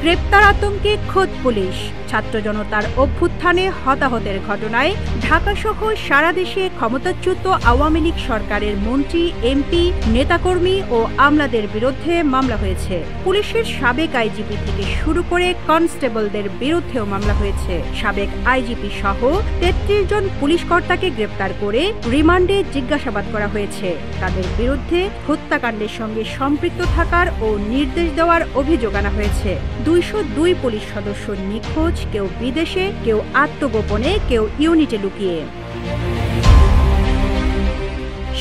গ্রেপ্তার আতঙ্কে খোদ পুলিশ। ছাত্র জনতার অভ্যুত্থানে হতাহতের ঘটনায় ঢাকাসহ সারা দেশে ক্ষমতাচ্যুত আওয়ামী লীগ সরকারের মন্ত্রী, এমপি, নেতাকর্মী ও আমলাদের বিরুদ্ধে মামলা হয়েছে। পুলিশের সাবেক আইজিপি থেকে শুরু করে কনস্টেবলদের বিরুদ্ধেও মামলা হয়েছে। সাবেক আইজিপি সহ ৩৩ জন পুলিশ কর্তাকে গ্রেপ্তার করে রিমান্ডে জিজ্ঞাসাবাদ করা হয়েছে। তাদের বিরুদ্ধে হত্যাকাণ্ডের সঙ্গে সম্পৃক্ত থাকার ও নির্দেশ দেওয়ার অভিযোগ আনা হয়েছে। ২০২ পুলিশ সদস্য নিখোঁজ, কেউ বিদেশে, কেউ আত্মগোপনে, কেউ ইউনিটে লুকিয়ে।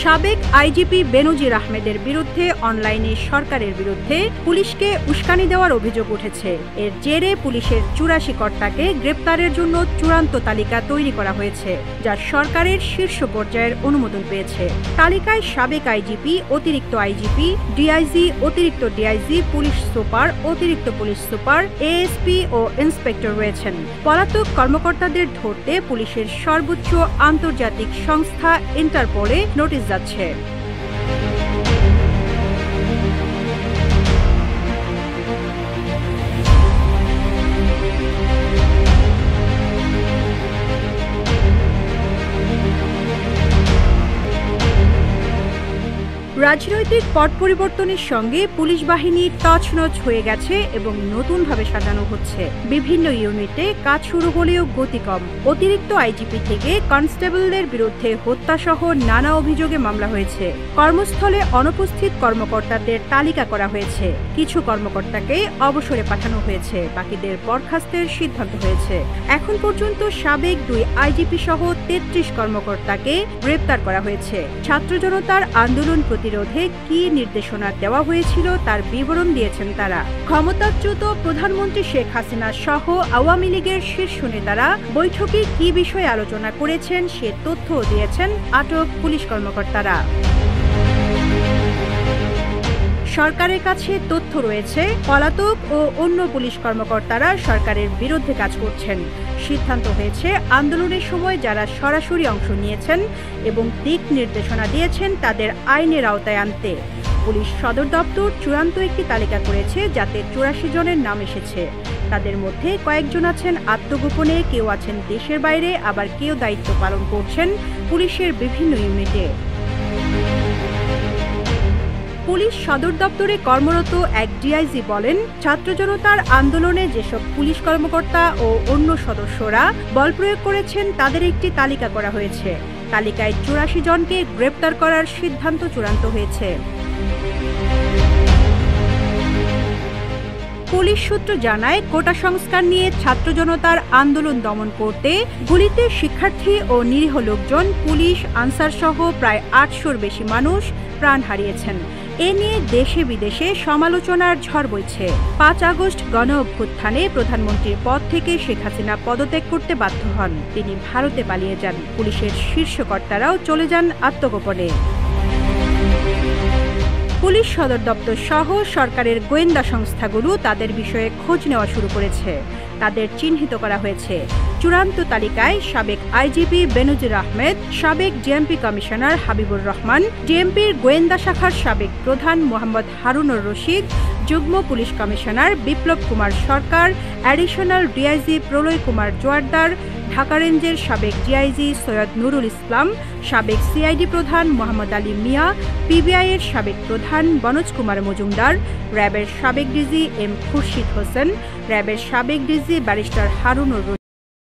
সাবেক আইজিপি বেনজির আহমেদের বিরুদ্ধে অনলাইনে সরকারের বিরুদ্ধে পুলিশকে উস্কানি দেওয়ার অভিযোগ উঠেছে। এর জেরে পুলিশের ৮৪ কর্তাকে গ্রেপ্তারের জন্য চূড়ান্ত তালিকা তৈরি করা হয়েছে, যা সরকারের শীর্ষ পর্যায়ের অনুমোদন পেয়েছে। তালিকায় সাবেক আইজিপি, অতিরিক্ত আইজিপি, ডিআইজি, অতিরিক্ত ডিআইজি, পুলিশ সুপার, অতিরিক্ত পুলিশ সুপার, এএসপি ও ইন্সপেক্টর রয়েছেন। পলাতক কর্মকর্তাদের ধরতে পুলিশের সর্বোচ্চ আন্তর্জাতিক সংস্থা ইন্টারপোলে নোটিশ যাচ্ছে। রাজনৈতিক পট পরিবর্তনের সঙ্গে পুলিশ বাহিনী তছনছ হয়ে গেছে এবং নতুনভাবে সাজানো হচ্ছে। বিভিন্ন ইউনিটে কাজ শুরু হলেও গতি কম। অতিরিক্ত আইজিপি থেকে কনস্টেবলদের বিরুদ্ধে হত্যাসহ নানা অভিযোগে মামলা হয়েছে। কর্মস্থলে অনুপস্থিত কর্মকর্তাদের তালিকা করা হয়েছে। কিছু কর্মকর্তাকে অবসরে পাঠানো হয়েছে, বাকিদের বরখাস্তের সিদ্ধান্ত হয়েছে। এখন পর্যন্ত সাবেক ২ আইজিপি সহ ৩৩ কর্মকর্তাকে গ্রেপ্তার করা হয়েছে। ছাত্র জনতার আন্দোলন প্রতিরোধে কি নির্দেশনা দেওয়া হয়েছিল তার বিবরণ দিয়েছেন তারা। ক্ষমতাচ্যুত প্রধানমন্ত্রী শেখ হাসিনা সহ আওয়ামী লীগের শীর্ষ নেতারা বৈঠকে কি বিষয়ে আলোচনা করেছেন সে তথ্যও দিয়েছেন আটক পুলিশ কর্মকর্তারা। সরকারের কাছে তথ্য রয়েছে, পলাতক ও অন্য পুলিশ কর্মকর্তারা সরকারের বিরুদ্ধে কাজ করছেন। সিদ্ধান্ত হয়েছে আন্দোলনের সময় যারা সরাসরি অংশ নিয়েছেন এবং দিক নির্দেশনা দিয়েছেন তাদের আইনের আওতায় আনতে। পুলিশ সদর দপ্তর চূড়ান্ত একটি তালিকা করেছে, যাতে ৮৪ জনের নাম এসেছে। তাদের মধ্যে কয়েকজন আছেন আত্মগোপনে, কেউ আছেন দেশের বাইরে, আবার কেউ দায়িত্ব পালন করছেন পুলিশের বিভিন্ন ইউনিটে। পুলিশ সদর দপ্তরে কর্মরত এক ডিআইজি বলেন, ছাত্র জনতার আন্দোলনে যেসব পুলিশ কর্মকর্তা ও অন্য সদস্যরা বল প্রয়োগ করেছেন তাদের একটি তালিকা করা হয়েছে। তালিকায় ৮৪ জনকে গ্রেপ্তার করার সিদ্ধান্ত চূড়ান্ত হয়েছে। পুলিশ সূত্র জানায়, কোটা সংস্কার নিয়ে ছাত্র জনতার আন্দোলন দমন করতে গুলিতে শিক্ষার্থী ও নিরীহ লোকজন, পুলিশ, আনসার সহ প্রায় ৮০০-র বেশি মানুষ প্রাণ হারিয়েছেন। এ নিয়ে দেশে বিদেশে সমালোচনার ঝড় বইছে। ৫ আগস্ট গণ অভ্যুত্থানে প্রধানমন্ত্রীর পদ থেকে শেখ হাসিনা পদত্যাগ করতে বাধ্য হন। তিনি ভারতে পালিয়ে যান। পুলিশের শীর্ষ কর্তারাও চলে যান আত্মগোপনে। পুলিশ সদর দপ্তর সহ সরকারের গোয়েন্দা সংস্থাগুলো তাদের বিষয়ে খোঁজ নেওয়া শুরু করেছে। তাদের চিহ্নিত করা হয়েছে। চূড়ান্ত তালিকায় সাবেক আইজিপি বেনজির আহমেদ, সাবেক ডিএমপি কমিশনার হাবিবুর রহমান, ডিএমপির গোয়েন্দা শাখার সাবেক প্রধান মোহাম্মদ হারুনুর রশিদ, যুগ্ম পুলিশ কমিশনার বিপ্লব কুমার সরকার, অ্যাডিশনাল ডিআইজি প্রলয় কুমার জোয়ারদার, ঢাকা রেঞ্জের সাবেক ডিআইজি সৈয়দ নুরুল ইসলাম, সাবেক সিআইডি প্রধান মোহাম্মদ আলী মিয়া, পিবিআইয়ের সাবেক প্রধান বনোজ কুমার মজুমদার, র্যাবের সাবেক ডিজি এম খুরশিদ হোসেন, র্যাবের সাবেক ডিজি ব্যারিস্টার হারুনুর